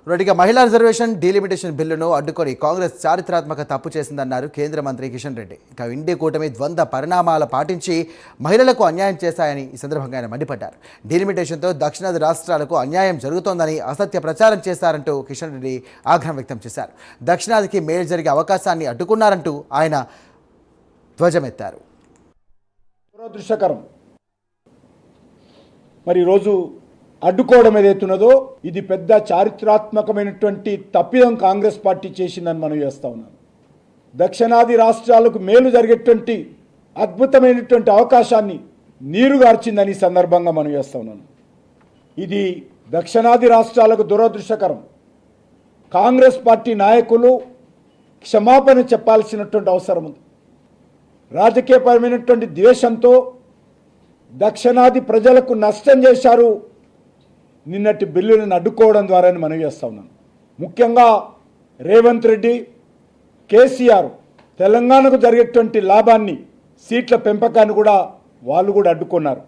రెడ్డిగా మహిళా reservation delimitation బిల్లును అడ్డుకొని కాంగ్రెస్ చారిత్రాత్మక తప్పు చేసిందన్నారు కేంద్ర మంత్రి కిషన్ రెడ్డి. ఇక ఇండి కూటమి ద్వంద్వ పరిణామాలు పాటించి మహిళలకు అన్యాయం చేశాయని ఈ సందర్భంగా ఆయన మండిపడ్డారు. డీలిమిటేషన్తో దక్షిణాది రాష్ట్రాలకు అన్యాయం జరుగుతోందని అసత్య ప్రచారం చేశారంటూ కిషన్ రెడ్డి ఆగ్రహం వ్యక్తం చేశారు. దక్షిణాదికి మేలు జరిగే అవకాశాన్ని అడ్డుకున్నారంటూ ఆయన ధ్వజమెత్తారు. దురదృష్టకరం. మరి ఈరోజు అడ్డుకోవడం ఏదైతున్నదో ఇది పెద్ద చారిత్రాత్మకమైనటువంటి తప్పిదం కాంగ్రెస్ పార్టీ చేసిందని మనం చేస్తా ఉన్నాం. దక్షిణాది రాష్ట్రాలకు మేలు జరిగేటువంటి అద్భుతమైనటువంటి అవకాశాన్ని నీరుగార్చిందని సందర్భంగా మనం చేస్తా ఉన్నాను. ఇది దక్షిణాది రాష్ట్రాలకు దురదృష్టకరం. కాంగ్రెస్ పార్టీ నాయకులు క్షమాపణ చెప్పాల్సినటువంటి అవసరం ఉంది. రాజకీయపరమైనటువంటి ద్వేషంతో దక్షిణాది ప్రజలకు నష్టం చేశారు నిన్నటి బిల్లులను అడ్డుకోవడం ద్వారా మనం చేస్తా ఉన్నాం. ముఖ్యంగా రేవంత్ రెడ్డి, కేసీఆర్ తెలంగాణకు జరిగేటువంటి లాభాన్ని, సీట్ల పెంపకాన్ని కూడా వాళ్ళు కూడా అడ్డుకున్నారు.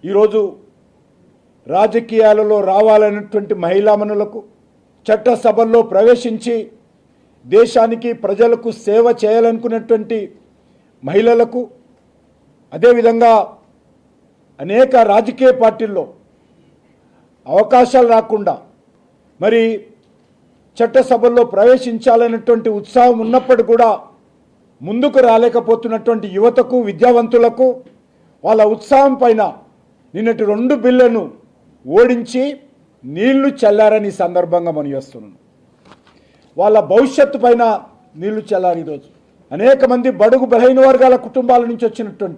ఈరోజు రాజకీయాలలో రావాలనేటువంటి మహిళామణులకు, చట్టసభల్లో ప్రవేశించి దేశానికి ప్రజలకు సేవ చేయాలనుకునేటువంటి మహిళలకు, అదేవిధంగా అనేక రాజకీయ పార్టీల్లో అవకాశాలు రాకుండా మరి చట్టసభల్లో ప్రవేశించాలనేటువంటి ఉత్సాహం ఉన్నప్పటికీ కూడా ముందుకు రాలేకపోతున్నటువంటి యువతకు, విద్యావంతులకు వాళ్ళ ఉత్సాహం పైన నిన్నటి 2 బిల్లులను ఓడించి నీళ్లు చల్లారని సందర్భంగా మనం చేస్తున్నాం. వాళ్ళ భవిష్యత్తు పైన నీళ్లు చల్లారు. ఈరోజు అనేక మంది బడుగు బలహీన వర్గాల కుటుంబాల నుంచి వచ్చినటువంటి